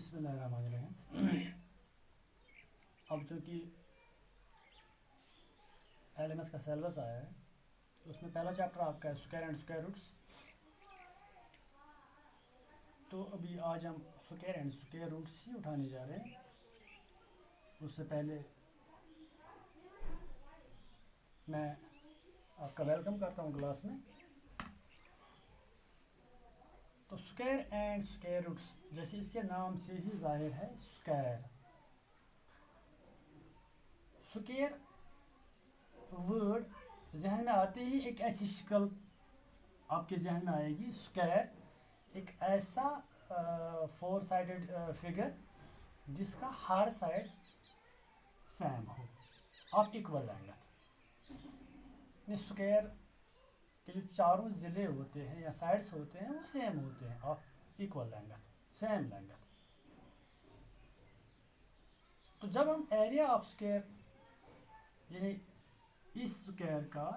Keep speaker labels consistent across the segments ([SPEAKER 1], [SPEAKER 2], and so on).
[SPEAKER 1] बिस्मिल्लाहिर्रहमानिर्रहीम। अब जो कि एलएमएस का सिलेबस आया है उसमें पहला चैप्टर आपका है स्क्वायर एंड स्क्वायर रूट्स। तो अभी आज हम स्क्वायर एंड स्क्वायर रूट्स ही उठाने जा रहे हैं। उससे पहले मैं आपका वेलकम करता हूँ क्लास में। तो स्क्वायर एंड स्क्वायर रूट्स जैसे इसके नाम से ही जाहिर है, स्क्वायर स्क्वायर वर्ड जहन में आते ही एक ऐसी शक्ल आपके जहन में आएगी। स्क्वायर एक ऐसा फोर साइडेड फिगर जिसका हर साइड सेम हो, आप इक्वल लेंगे। स्क्वायर के जो चारों ज़िले होते हैं या साइड्स होते हैं वो सेम होते हैं, आप इक्वल लेंगे, सेम लेंगे। तो जब हम एरिया ऑफ स्क्वायर यानी इस स्क्वायर का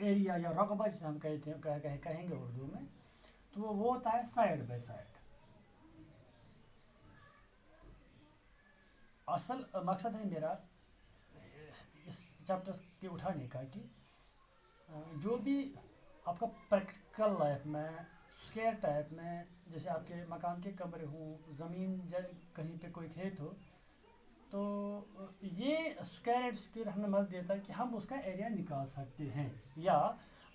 [SPEAKER 1] एरिया या रकबा जिसे हम कहते हैं कहेंगे उर्दू में, तो वो होता है साइड बाय साइड। असल मकसद है मेरा इस चैप्टर के उठाने का कि जो भी आपका प्रैक्टिकल लाइफ में स्क्वायर टाइप में, जैसे आपके मकान के कमरे हों, ज़मीन कहीं पे कोई खेत हो, तो ये स्क्वायर एंड स्क्वायर हमें मदद देता है कि हम उसका एरिया निकाल सकते हैं। या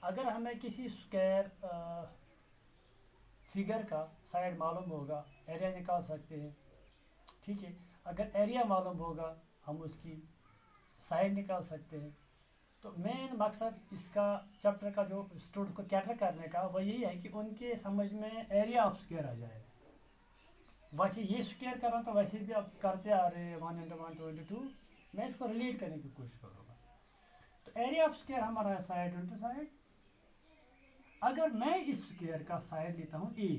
[SPEAKER 1] अगर हमें किसी स्क्वायर फिगर का साइड मालूम होगा, एरिया निकाल सकते हैं। ठीक है, अगर एरिया मालूम होगा हम उसकी साइड निकाल सकते हैं। तो मेन मकसद इसका चैप्टर का जो स्टूडेंट को कैटर करने का वो यही है कि उनके समझ में एरिया ऑफ स्क्वायर आ जाए। वैसे ये स्क्वायर कर रहा हूँ तो वैसे भी आप करते आ रहे हैं 1 × 1 = 2। मैं इसको रिलेट करने की कोशिश करूँगा। तो एरिया ऑफ स्क्वायर हमारा है साइड इंटू साइड। अगर मैं इस स्क्वायर का साइड लेता हूँ ए,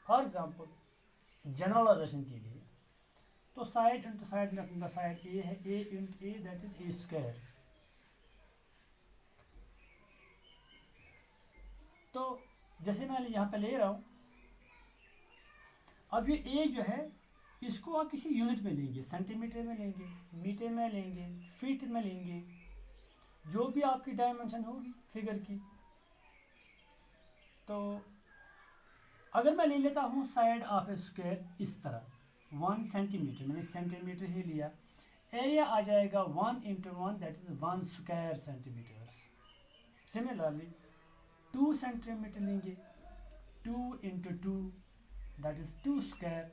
[SPEAKER 1] फॉर एग्जांपल जनरलाइजेशन के लिए, तो साइड इंटू साइड में अपना साइड ए है, a into a that is a square. तो जैसे मैं यहाँ पे ले रहा हूँ, अब ये ए जो है इसको आप किसी यूनिट में लेंगे, सेंटीमीटर में लेंगे, मीटर में लेंगे, फीट में लेंगे, जो भी आपकी डायमेंशन होगी फिगर की। तो अगर मैं ले लेता हूँ साइड ऑफ ए स्क्वायर इस तरह 1 सेंटीमीटर, मैंने सेंटीमीटर ही लिया, एरिया आ जाएगा 1 × 1 that is 1 square centimetres. Similarly 2 centimetre लेंगे, 2 × 2 दैट इज 2 स्क्वायर।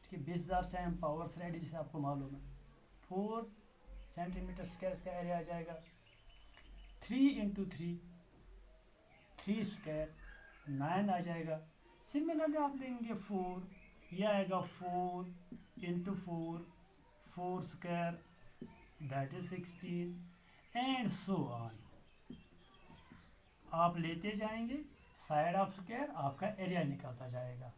[SPEAKER 1] ठीक है, 20,000 से हम पावर्स रेडी जैसे आपको मालूम है। 4 सेंटीमीटर स्क्वायर इसका एरिया आ जाएगा। 3 × 3 3 स्क्वायर 9 आ जाएगा। सिमिलरली आप लेंगे 4, यह आएगा 4 × 4 4 square that is 16 and so on. आप लेते जाएंगे, साइड ऑफ स्क्वायर आपका एरिया निकलता जाएगा।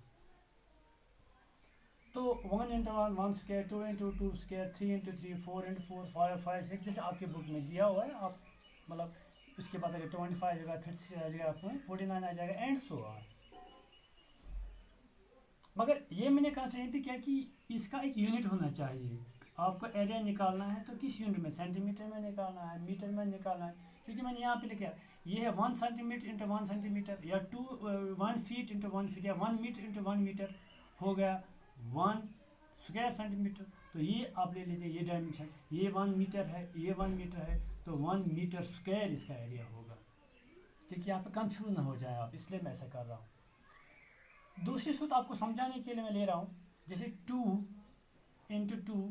[SPEAKER 1] तो 1 × 1 1 स्क्वायर, 2 × 2 स्क्वायर, 3 × 3 4 × 4 5 5 6 जैसे आपके बुक में दिया हुआ है। आप मतलब इसके बाद अगर 25 आ जाएगा, 36 आ जाएगा, आपको 49 आ जाएगा एंड सो ऑन। मगर ये मैंने कहा चाहिए भी क्या कि इसका एक यूनिट होना चाहिए। आपको एरिया निकालना है तो किस यूनिट में, सेंटीमीटर में निकालना है, मीटर में निकालना है। क्योंकि मैंने यहाँ पे लिखा ये है 1 सेंटीमीटर × 1 सेंटीमीटर, या 1 फीट × 1 फीट, या 1 मीटर × 1 मीटर हो गया 1 स्क्वायर सेंटीमीटर। तो ये आप ले लीजिए, ये डायमेंशन, ये 1 मीटर है, ये 1 मीटर है, तो 1 मीटर स्क्वायर इसका एरिया होगा। ठीक है, यहाँ पे कंफ्यूज ना हो जाए आप, इसलिए मैं ऐसा कर रहा हूँ। दूसरी सूत्र आपको समझाने के लिए मैं ले रहा हूँ, जैसे 2 × 2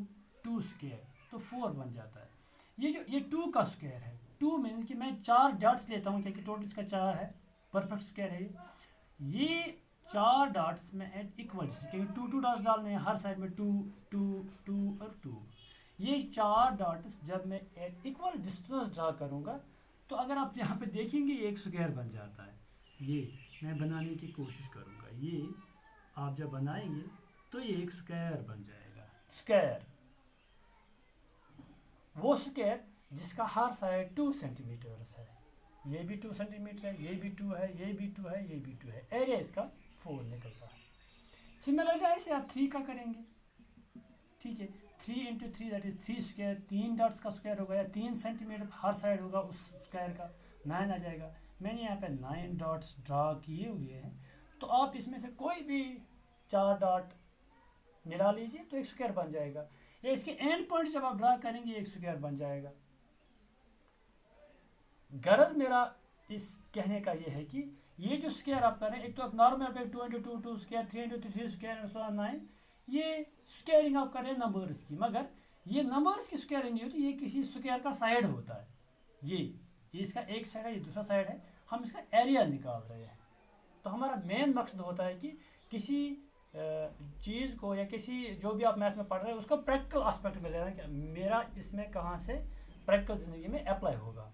[SPEAKER 1] 2 स्क्वायर, तो 4 बन जाता है। ये 2 का स्क्वायर है, 2 मीन्स कि मैं 4 डॉट्स लेता हूँ क्योंकि टोटल इसका 4 है, परफेक्ट स्क्वायर है ये 4 डॉट्स में एट इक्वल, क्योंकि 2 डॉट्स डालने हैं हर साइड में, 2 2 2 और 2। ये 4 डॉट्स जब मैं एट इक्वल डिस्टेंस ड्रा करूँगा तो अगर आप यहाँ पे देखेंगे एक स्क्वायर बन जाता है। ये मैं बनाने की कोशिश करूँगा, ये आप जब बनाएंगे तो ये एक स्क्वायर बन जाएगा। स्क्वायर वो स्क्वायर जिसका हर साइड 2 सेंटीमीटर है, ये भी 2 सेंटीमीटर है, ये भी 2 है, ये भी 2 है, ये भी 2 है, एरिया इसका 4 निकलता है। सिमिलरली ऐसे आप 3 का करेंगे, ठीक है। 3 into 3 that is 3 square, 3 dots का स्क्वायर होगा या 3 सेंटीमीटर हर साइड होगा उस स्क्वायर का, 9 आ जाएगा। मैंने यहाँ पे 9 डॉट्स ड्रा किए हुए हैं, तो आप इसमें से कोई भी 4 डॉट मिला लीजिए तो एक स्क्वायर बन जाएगा, या इसके एंड पॉइंट जब आप ड्रा करेंगे एक स्क्वायर बन जाएगा। गरज मेरा इस कहने का ये है कि ये जो स्क्वायर आप करें, एक तो आप नॉर्मल पे 2 इंटू 2 स्क्वायर, 3 इंटू 3 स्क्वायर, सो 9, ये स्क्वायरिंग आप करें नंबर्स की, मगर ये नंबर्स की स्क्वायरिंग नहीं होती, ये किसी स्क्वायर का साइड होता है। ये इसका एक साइड है, ये दूसरा साइड है, हम इसका एरिया निकाल रहे हैं। तो हमारा मेन मकसद होता है कि किसी चीज़ को या किसी जो भी आप मैथ में पढ़ रहे हैं उसको प्रैक्टिकल एस्पेक्ट में लेना कि मेरा इसमें कहाँ से प्रैक्टिकल ज़िंदगी में अप्लाई होगा,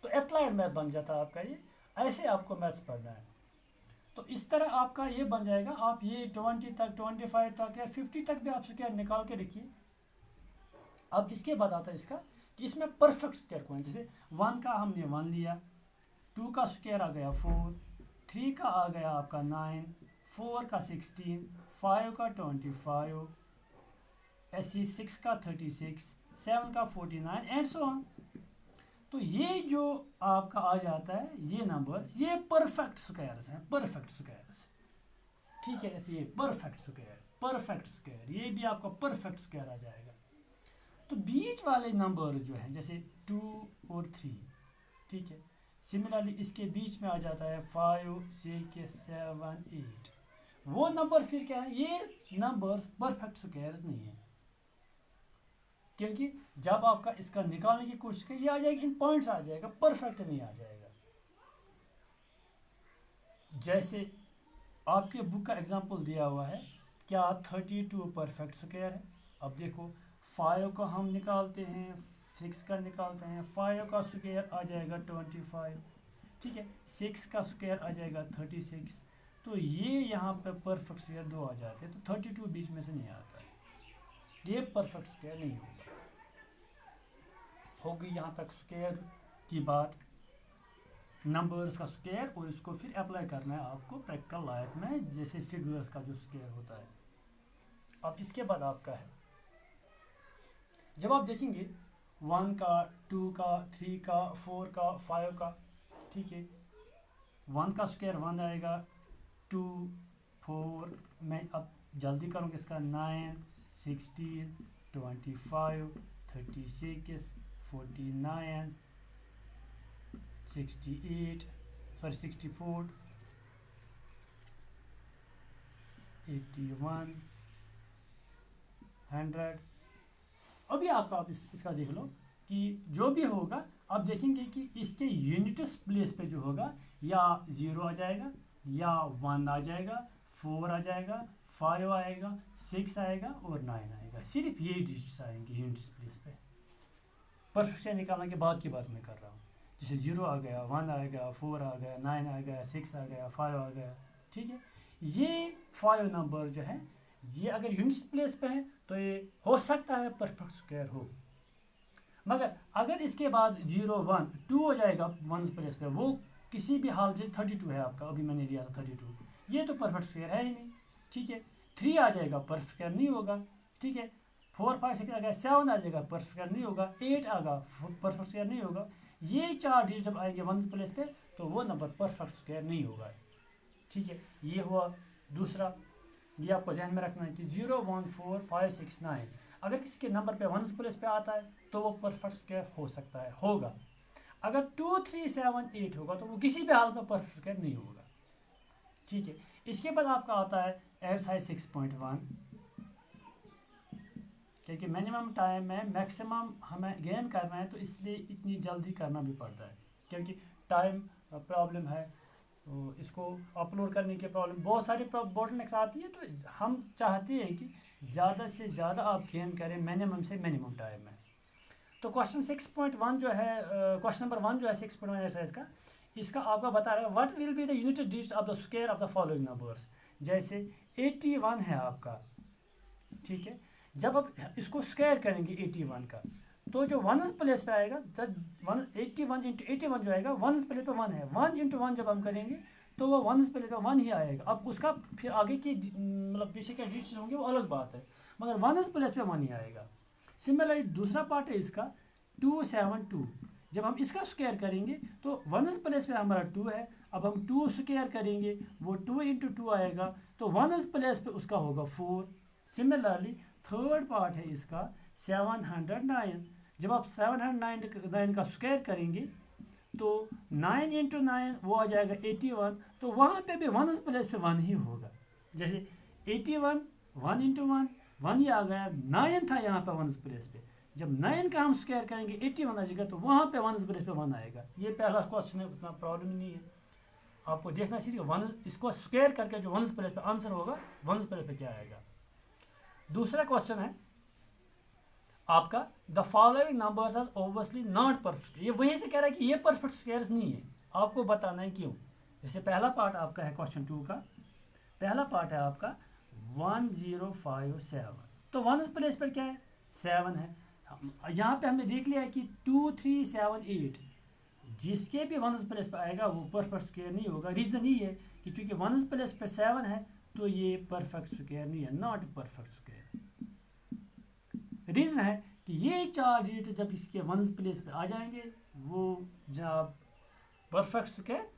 [SPEAKER 1] तो अप्लाइड मैथ बन जाता है आपका ये। ऐसे आपको मैथ्स पढ़ना है, तो इस तरह आपका ये बन जाएगा। आप ये 20 तक, 25 तक या 50 तक भी आप स्क्वायर निकाल के रखिए। अब इसके बाद आता है इसका कि इसमें परफेक्ट स्क्वायर कौन, जैसे 1 का हमने 1 लिया, 2 का स्क्वायर आ गया 4, 3 का आ गया आपका 9, 4 का 16, 5 का 25, ऐसे 6 का 36, 7 का 49 एंड सो ऑन। तो ये जो आपका आ जाता है ये नंबर्स, ये परफेक्ट स्क्वायर्स हैं, परफेक्ट स्क्वायर्स, ठीक है। ऐसे ये परफेक्ट स्क्वायर, परफेक्ट स्क्वायर, ये भी आपका परफेक्ट स्क्वायर आ जाएगा। तो बीच वाले नंबर जो हैं जैसे 2 और 3, ठीक है, सिमिलरली इसके बीच में आ जाता है 5, 6, 7, 8, वो नंबर फिर क्या है, ये नंबर्स परफेक्ट स्क्वायर्स नहीं है, क्योंकि जब आपका इसका निकालने की कोशिश करें ये आ जाएगा, इन पॉइंट्स आ जाएगा, परफेक्ट नहीं आ जाएगा। जैसे आपके बुक का एग्जांपल दिया हुआ है, क्या 32 परफेक्ट स्क्वायर है? अब देखो 5 का हम निकालते हैं, 6 का निकालते हैं, 5 का स्क्वायर आ जाएगा 25, ठीक है, 6 का स्क्वायर आ जाएगा 36, तो ये यहाँ पे परफेक्ट स्क्वायर 2 आ जाते हैं, तो 32 बीच में से नहीं आता है, ये परफेक्ट स्क्वायर नहीं होगा। होगी यहाँ तक स्क्वायर की बात, नंबर्स का स्क्वायर, और इसको फिर अप्लाई करना है आपको प्रैक्टिकल लाइफ में, जैसे फिगर्स का जो स्क्वायर होता है। अब इसके बाद आपका है, जब आप देखेंगे 1 का, 2 का, 3 का, 4 का, 5 का, ठीक है, 1 का स्क्वायर 1 आएगा, 2, 4, मैं अब जल्दी करूँगा इसका, 9, 16, 25, 36, 49, 68, सॉरी 64, 81, 100। अभी आपका आप इसका देख लो कि जो भी होगा आप देखेंगे कि इसके यूनिट्स प्लेस पे जो होगा या 0 आ जाएगा, या 1 आ जाएगा, 4 आ जाएगा, 5 आएगा, 6 आएगा और 9 आएगा। सिर्फ ये डिजिट्स आएंगे यूनिट्स प्लेस पे। परफेक्ट निकालने के बाद की बात मैं कर रहा हूँ, जैसे 0 आ गया, 1 आ गया, 4 आ गया, 9 आ गया, 6 आ गया, 5 आ गया, ठीक है। ये 5 नंबर जो है ये अगर यूनिट्स प्लेस पे है तो ये हो सकता है परफेक्ट स्क्वायर हो, मगर अगर इसके बाद 0, 1, 2 हो जाएगा वंस प्लेस पे, वो किसी भी हाल, जैसे 32 है आपका, अभी मैंने लिया था 32, ये तो परफेक्ट स्क्वायर है ही नहीं, ठीक है। 3 आ जाएगा परफेक्ट स्क्वायर नहीं होगा, ठीक है। 4, 5, 6 आ गया, 7 आ जाएगा परफेक्ट स्क्वायर नहीं होगा, 8 आएगा परफेक्ट स्क्वायर नहीं होगा। ये 4 डिजिट जब आएंगे वंस प्लेस पे तो वो नंबर परफेक्ट स्क्वायर नहीं होगा, ठीक है। ये हुआ दूसरा, ये आपको ध्यान में रखना है कि 0, 1, 4, 5, 6, 9 अगर किसी के नंबर पे वंस प्लेस पे आता है तो वो परफेक्ट स्क्वायर हो सकता है, होगा। अगर 2, 3, 7, 8 होगा तो वो किसी भी हाल में परफेक्ट स्क्वायर नहीं होगा, ठीक है। इसके बाद आपका आता है एक्सरसाइज 6.1, क्योंकि मिनिमम टाइम में मैक्सिमम हमें गेन करना है तो इसलिए इतनी जल्दी करना भी पड़ता है, क्योंकि टाइम प्रॉब्लम है, तो इसको अपलोड करने की प्रॉब्लम, बहुत सारी बोटलनेक्स आती है, तो हम चाहते हैं कि ज़्यादा से ज़्यादा आप गेन करें मिनिमम से मिनिमम टाइम में। तो क्वेश्चन 6.1 जो है, क्वेश्चन नंबर 1 जो है 6.1 एक्सरसाइज का, इसका आपका बता रहा है what will be the unit digits of the square of the following numbers. जैसे 81 है आपका, ठीक है, जब आप इसको स्क्वायर करेंगे 81 का तो जो वंस प्लेस पे आएगा, जब 81 इंटू 81 जो आएगा वंस प्लेस पे 1 है, 1 इंटू 1 जब हम करेंगे तो वो वन प्लेस पे वन ही आएगा। अब उसका फिर आगे की मतलब पीछे के डिजिट्स होंगे वो अलग बात है, मगर वन प्लेस पे वन ही आएगा। सिमिलरली दूसरा पार्ट है इसका 272, जब हम इसका स्क्वायर करेंगे तो वन प्लेस पे हमारा 2 है, अब हम 2 स्क्वायर करेंगे वो 2 इंटू 2 आएगा, तो वन प्लेस पे उसका होगा 4। सिमिलरली थर्ड पार्ट है इसका 709, जब आप 709 का स्क्वायर करेंगे तो 9 इंटू 9 वो आ जाएगा 81, तो वहाँ पे भी वन प्लेस पे वन ही होगा। जैसे 81 1 इंटू 1 1 ही आ गया, 9 था यहाँ पे वन प्लेस पे, जब 9 का हम स्क्वायर करेंगे 81 आ जाएगा, तो वहाँ पे वन प्लेस पे वन आएगा। ये पहला क्वेश्चन है, उतना प्रॉब्लम नहीं है, आपको देखना चाहिए वन इसको स्क्वायर करके जो वन प्लेस पे आंसर होगा वन प्लेस पे क्या आएगा। दूसरा क्वेश्चन है आपका the following numbers are obviously not perfect. ये वहीं से कह रहा है कि ये परफेक्ट स्क्वायर्स नहीं है, आपको बताना है क्यों। जैसे पहला पार्ट आपका है क्वेश्चन 2 का, पहला पार्ट है आपका 1057, तो वन प्लेस पर क्या है 7 है। यहाँ पे हमने देख लिया है कि 2 3 7 8 जिसके भी वन प्लेस पर आएगा वो परफेक्ट स्क्वायर नहीं होगा। रीज़न ये है कि चूंकि वन प्लेस पर 7 है तो ये परफेक्ट स्क्वायर नहीं है, नॉट परफेक्ट स्क्वायर। रीज़न है कि ये 4 डिजिट जब इसके वन प्लेस पे आ जाएंगे वो जब परफेक्ट स्क्वायर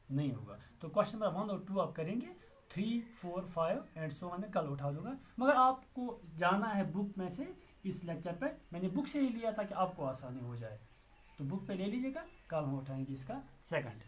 [SPEAKER 1] नहीं होगा। तो क्वेश्चन नंबर 1 और 2 आप करेंगे, 3 4 5 एंड सो ऑन में कल उठा दूंगा, मगर आपको जाना है बुक में से। इस लेक्चर पे मैंने बुक से ही लिया था कि आपको आसानी हो जाए, तो बुक पे ले लीजिएगा, कल हम उठाएंगे इसका सेकंड।